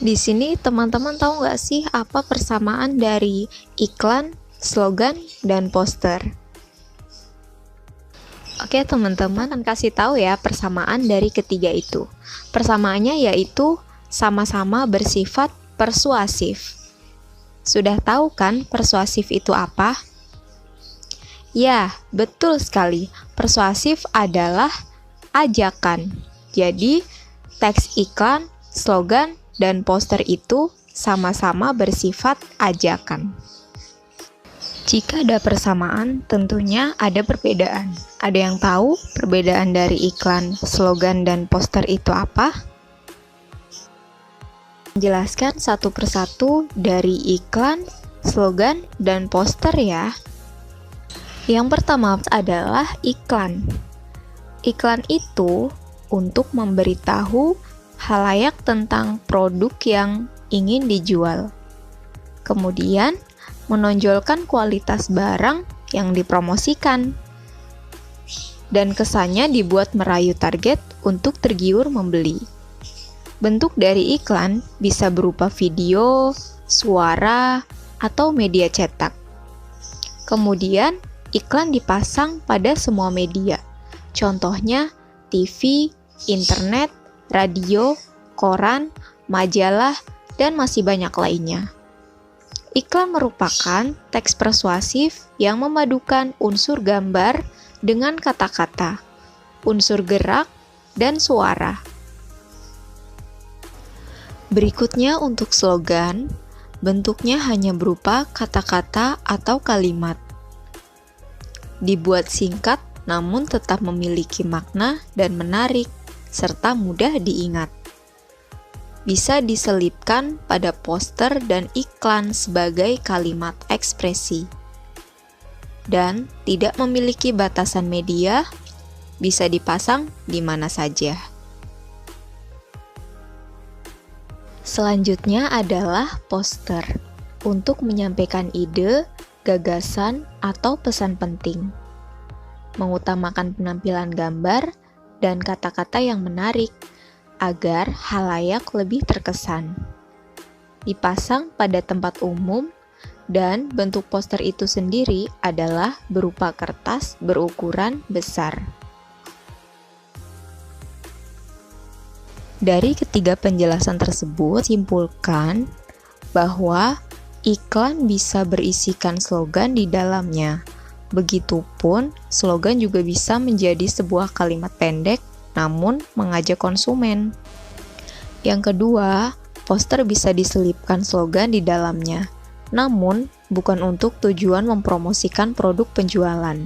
Di sini teman-teman tahu nggak sih apa persamaan dari iklan, slogan, dan poster? Oke teman-teman, akan kasih tahu ya persamaan dari ketiga itu. Persamaannya yaitu sama-sama bersifat persuasif. Sudah tahu kan persuasif itu apa? Ya, betul sekali. Persuasif adalah ajakan. Jadi, teks iklan, slogan, dan poster itu sama-sama bersifat ajakan. Jika ada persamaan, tentunya ada perbedaan. Ada yang tahu perbedaan dari iklan, slogan, dan poster itu apa? Jelaskan satu persatu dari iklan, slogan, dan poster ya. Yang pertama adalah iklan. Iklan itu untuk memberitahu khalayak tentang produk yang ingin dijual. Kemudian, menonjolkan kualitas barang yang dipromosikan. Dan kesannya dibuat merayu target untuk tergiur membeli. Bentuk dari iklan bisa berupa video, suara, atau media cetak. Kemudian, iklan dipasang pada semua media. Contohnya, TV, internet, radio, koran, majalah, dan masih banyak lainnya. Iklan merupakan teks persuasif yang memadukan unsur gambar dengan kata-kata, unsur gerak, dan suara. Berikutnya untuk slogan, bentuknya hanya berupa kata-kata atau kalimat. Dibuat singkat namun tetap memiliki makna dan menarik, serta mudah diingat. Bisa diselipkan pada poster dan iklan sebagai kalimat ekspresi. Dan tidak memiliki batasan media, bisa dipasang di mana saja. Selanjutnya adalah poster, untuk menyampaikan ide, gagasan, atau pesan penting. Mengutamakan penampilan gambar dan kata-kata yang menarik agar khalayak lebih terkesan. Dipasang pada tempat umum dan bentuk poster itu sendiri adalah berupa kertas berukuran besar. Dari ketiga penjelasan tersebut, simpulkan bahwa iklan bisa berisikan slogan di dalamnya. Begitupun, slogan juga bisa menjadi sebuah kalimat pendek namun mengajak konsumen. Yang kedua, poster bisa diselipkan slogan di dalamnya, namun bukan untuk tujuan mempromosikan produk penjualan.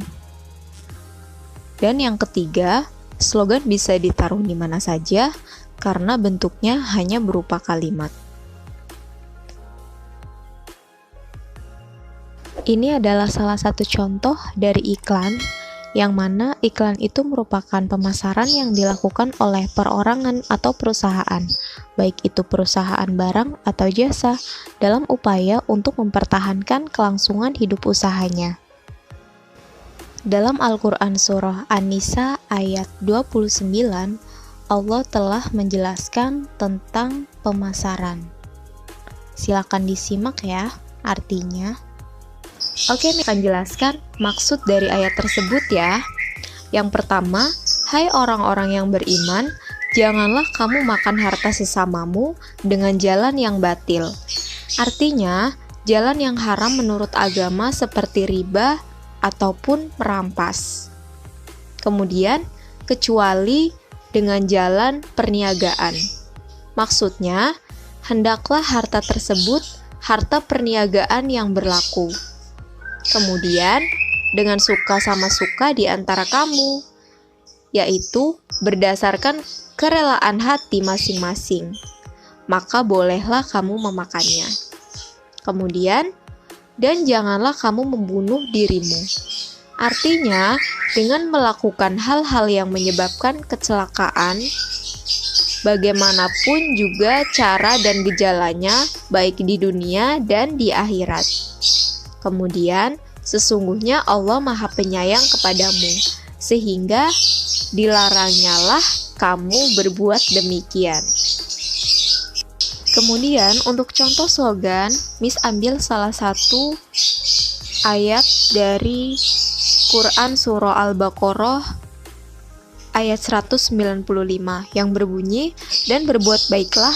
Dan yang ketiga, slogan bisa ditaruh di mana saja karena bentuknya hanya berupa kalimat. Ini adalah salah satu contoh dari iklan, yang mana iklan itu merupakan pemasaran yang dilakukan oleh perorangan atau perusahaan, baik itu perusahaan barang atau jasa, dalam upaya untuk mempertahankan kelangsungan hidup usahanya. Dalam Al-Quran Surah An-Nisa ayat 29, Allah telah menjelaskan tentang pemasaran. Silakan disimak ya, artinya. Oke, ini akan jelaskan maksud dari ayat tersebut ya. Yang pertama, hai orang-orang yang beriman, janganlah kamu makan harta sesamamu dengan jalan yang batil. Artinya, jalan yang haram menurut agama seperti riba ataupun merampas. Kemudian, kecuali dengan jalan perniagaan. Maksudnya, hendaklah harta tersebut harta perniagaan yang berlaku. Kemudian, dengan suka sama suka di antara kamu, yaitu berdasarkan kerelaan hati masing-masing, maka bolehlah kamu memakannya. Kemudian, dan janganlah kamu membunuh dirimu. Artinya, dengan melakukan hal-hal yang menyebabkan kecelakaan, bagaimanapun juga cara dan gejalanya, baik di dunia dan di akhirat. Kemudian, sesungguhnya Allah Maha Penyayang kepadamu, sehingga dilarangnyalah kamu berbuat demikian. Kemudian untuk contoh slogan, Miss ambil salah satu ayat dari Quran Surah Al-Baqarah ayat 195 yang berbunyi, dan berbuat baiklah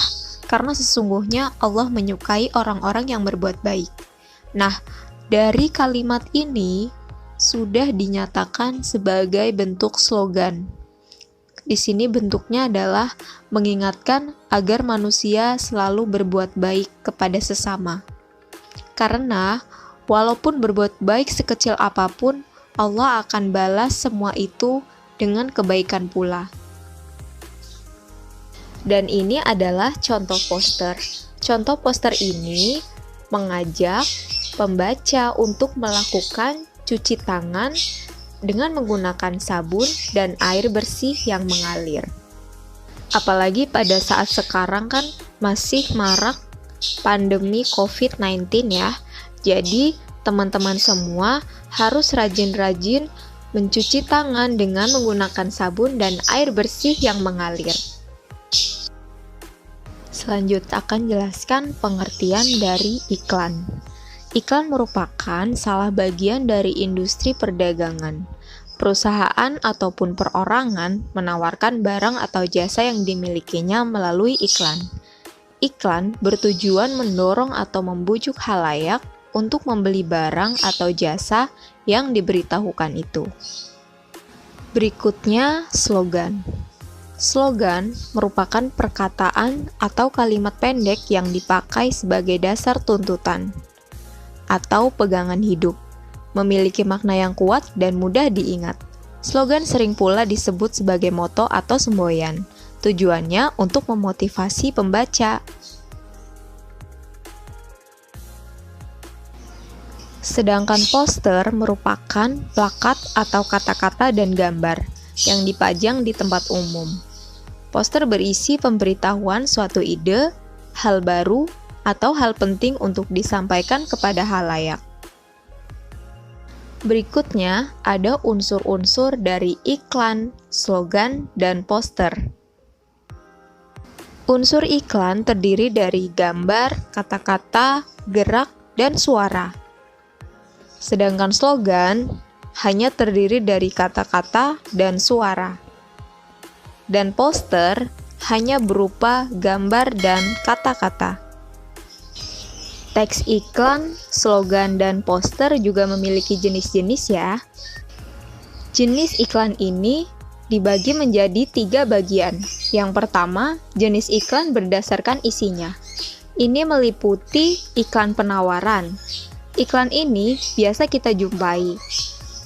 karena sesungguhnya Allah menyukai orang-orang yang berbuat baik. Nah, dari kalimat ini sudah dinyatakan sebagai bentuk slogan. Di sini bentuknya adalah mengingatkan agar manusia selalu berbuat baik kepada sesama. Karena walaupun berbuat baik sekecil apapun, Allah akan balas semua itu dengan kebaikan pula. Dan ini adalah contoh poster. Contoh poster ini mengajak pembaca untuk melakukan cuci tangan dengan menggunakan sabun dan air bersih yang mengalir. Apalagi pada saat sekarang kan masih marak pandemi COVID-19 ya. Jadi teman-teman semua harus rajin-rajin mencuci tangan dengan menggunakan sabun dan air bersih yang mengalir. Selanjutnya akan jelaskan pengertian dari iklan. Iklan merupakan salah bagian dari industri perdagangan. Perusahaan ataupun perorangan menawarkan barang atau jasa yang dimilikinya melalui iklan. Iklan bertujuan mendorong atau membujuk khalayak untuk membeli barang atau jasa yang diberitahukan itu. Berikutnya, slogan. Slogan merupakan perkataan atau kalimat pendek yang dipakai sebagai dasar tuntutan atau pegangan hidup, memiliki makna yang kuat dan mudah diingat. Slogan sering pula disebut sebagai moto atau semboyan. Tujuannya untuk memotivasi pembaca. Sedangkan poster merupakan plakat atau kata-kata dan gambar yang dipajang di tempat umum. Poster berisi pemberitahuan suatu ide, hal baru, atau hal penting untuk disampaikan kepada khalayak. Berikutnya ada unsur-unsur dari iklan, slogan, dan poster. Unsur iklan terdiri dari gambar, kata-kata, gerak, dan suara. Sedangkan slogan hanya terdiri dari kata-kata dan suara. Dan poster hanya berupa gambar dan kata-kata. Teks iklan, slogan, dan poster juga memiliki jenis-jenis ya. Jenis iklan ini dibagi menjadi 3 bagian. Yang pertama, jenis iklan berdasarkan isinya. Ini meliputi iklan penawaran. Iklan ini biasa kita jumpai.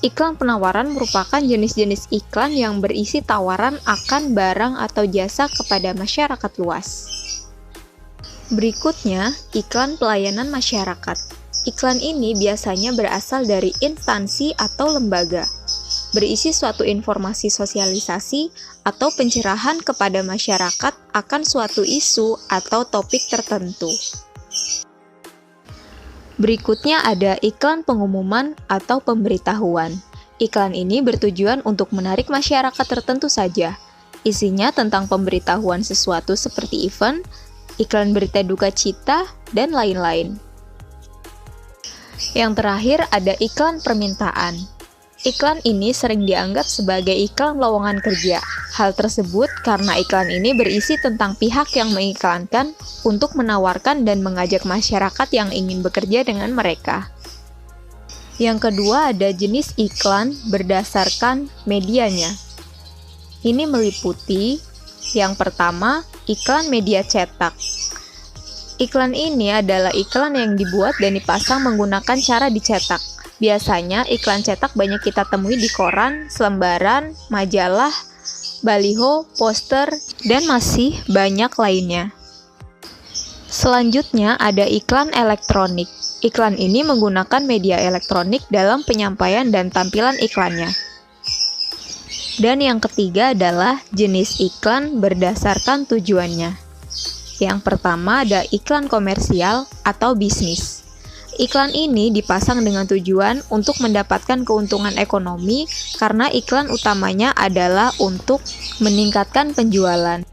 Iklan penawaran merupakan jenis-jenis iklan yang berisi tawaran akan barang atau jasa kepada masyarakat luas. Berikutnya, iklan pelayanan masyarakat. Iklan ini biasanya berasal dari instansi atau lembaga, berisi suatu informasi sosialisasi atau pencerahan kepada masyarakat akan suatu isu atau topik tertentu. Berikutnya ada iklan pengumuman atau pemberitahuan. Iklan ini bertujuan untuk menarik masyarakat tertentu saja. Isinya tentang pemberitahuan sesuatu seperti event, iklan berita duka cita, dan lain-lain. Yang terakhir ada iklan permintaan. Iklan ini sering dianggap sebagai iklan lowongan kerja. Hal tersebut karena iklan ini berisi tentang pihak yang mengiklankan untuk menawarkan dan mengajak masyarakat yang ingin bekerja dengan mereka. Yang kedua ada jenis iklan berdasarkan medianya. Ini meliputi yang pertama, iklan media cetak. Iklan ini adalah iklan yang dibuat dan dipasang menggunakan cara dicetak. Biasanya iklan cetak banyak kita temui di koran, selembaran, majalah, baliho, poster, dan masih banyak lainnya. Selanjutnya ada iklan elektronik. Iklan ini menggunakan media elektronik dalam penyampaian dan tampilan iklannya. Dan yang ketiga adalah jenis iklan berdasarkan tujuannya. Yang pertama ada iklan komersial atau bisnis. Iklan ini dipasang dengan tujuan untuk mendapatkan keuntungan ekonomi karena iklan utamanya adalah untuk meningkatkan penjualan.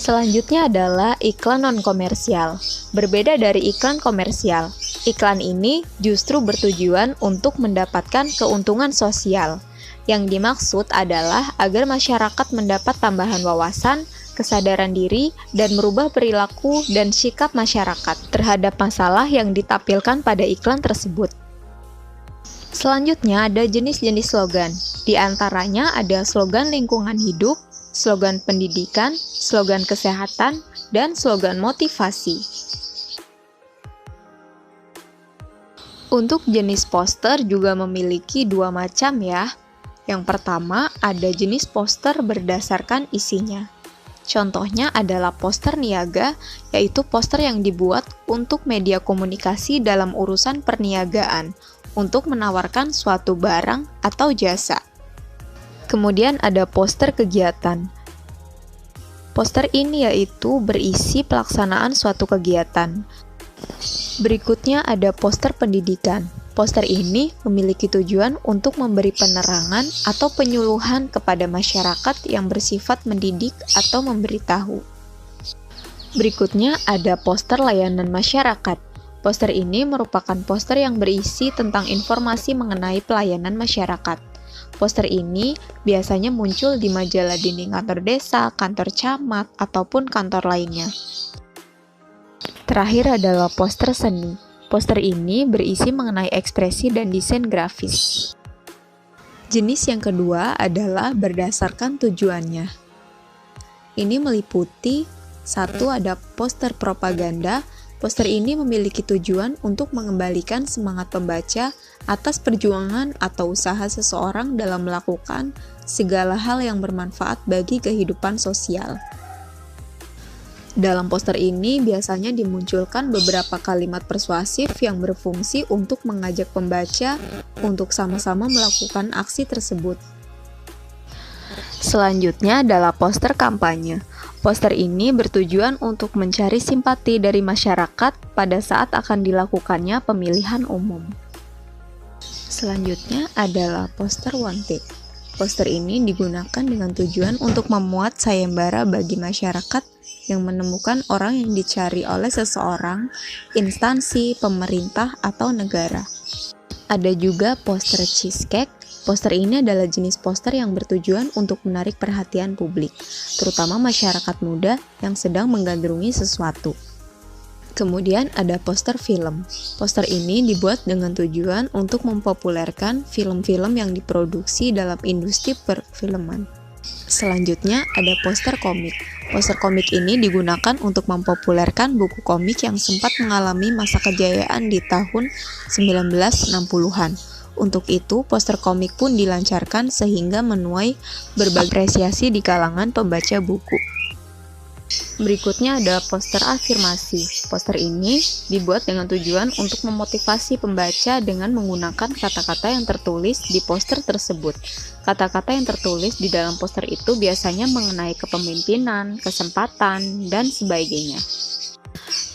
Selanjutnya adalah iklan non-komersial. Berbeda dari iklan komersial, iklan ini justru bertujuan untuk mendapatkan keuntungan sosial. Yang dimaksud adalah agar masyarakat mendapat tambahan wawasan, kesadaran diri, dan merubah perilaku dan sikap masyarakat terhadap masalah yang ditampilkan pada iklan tersebut. Selanjutnya ada jenis-jenis slogan. Di antaranya ada slogan lingkungan hidup, slogan pendidikan, slogan kesehatan, dan slogan motivasi. Untuk jenis poster juga memiliki dua macam ya. Yang pertama ada jenis poster berdasarkan isinya. Contohnya adalah poster niaga, yaitu poster yang dibuat untuk media komunikasi dalam urusan perniagaan, untuk menawarkan suatu barang atau jasa. Kemudian ada poster kegiatan. Poster ini yaitu berisi pelaksanaan suatu kegiatan. Berikutnya ada poster pendidikan. Poster ini memiliki tujuan untuk memberi penerangan atau penyuluhan kepada masyarakat yang bersifat mendidik atau memberitahu. Berikutnya ada poster layanan masyarakat. Poster ini merupakan poster yang berisi tentang informasi mengenai pelayanan masyarakat. Poster ini biasanya muncul di majalah dinding kantor desa, kantor camat, ataupun kantor lainnya. Terakhir adalah poster seni. Poster ini berisi mengenai ekspresi dan desain grafis. Jenis yang kedua adalah berdasarkan tujuannya. Ini meliputi satu ada poster propaganda. Poster ini memiliki tujuan untuk mengembalikan semangat pembaca atas perjuangan atau usaha seseorang dalam melakukan segala hal yang bermanfaat bagi kehidupan sosial. Dalam poster ini biasanya dimunculkan beberapa kalimat persuasif yang berfungsi untuk mengajak pembaca untuk sama-sama melakukan aksi tersebut. Selanjutnya adalah poster kampanye. Poster ini bertujuan untuk mencari simpati dari masyarakat pada saat akan dilakukannya pemilihan umum. Selanjutnya adalah poster wanted. Poster ini digunakan dengan tujuan untuk memuat sayembara bagi masyarakat yang menemukan orang yang dicari oleh seseorang, instansi, pemerintah, atau negara. Ada juga poster cheesecake. Poster ini adalah jenis poster yang bertujuan untuk menarik perhatian publik, terutama masyarakat muda yang sedang menggandrungi sesuatu. Kemudian ada poster film. Poster ini dibuat dengan tujuan untuk mempopulerkan film-film yang diproduksi dalam industri perfilman. Selanjutnya ada poster komik. Poster komik ini digunakan untuk mempopulerkan buku komik yang sempat mengalami masa kejayaan di tahun 1960-an. Untuk itu, poster komik pun dilancarkan sehingga menuai berbagai apresiasi di kalangan pembaca buku. Berikutnya ada poster afirmasi. Poster ini dibuat dengan tujuan untuk memotivasi pembaca dengan menggunakan kata-kata yang tertulis di poster tersebut. Kata-kata yang tertulis di dalam poster itu biasanya mengenai kepemimpinan, kesempatan, dan sebagainya.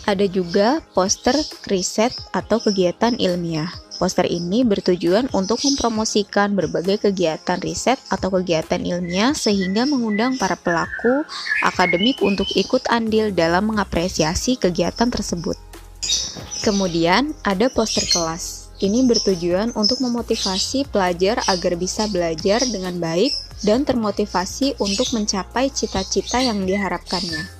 Ada juga poster riset atau kegiatan ilmiah. Poster ini bertujuan untuk mempromosikan berbagai kegiatan riset atau kegiatan ilmiah sehingga mengundang para pelaku akademik untuk ikut andil dalam mengapresiasi kegiatan tersebut. Kemudian ada poster kelas. Ini bertujuan untuk memotivasi pelajar agar bisa belajar dengan baik dan termotivasi untuk mencapai cita-cita yang diharapkannya.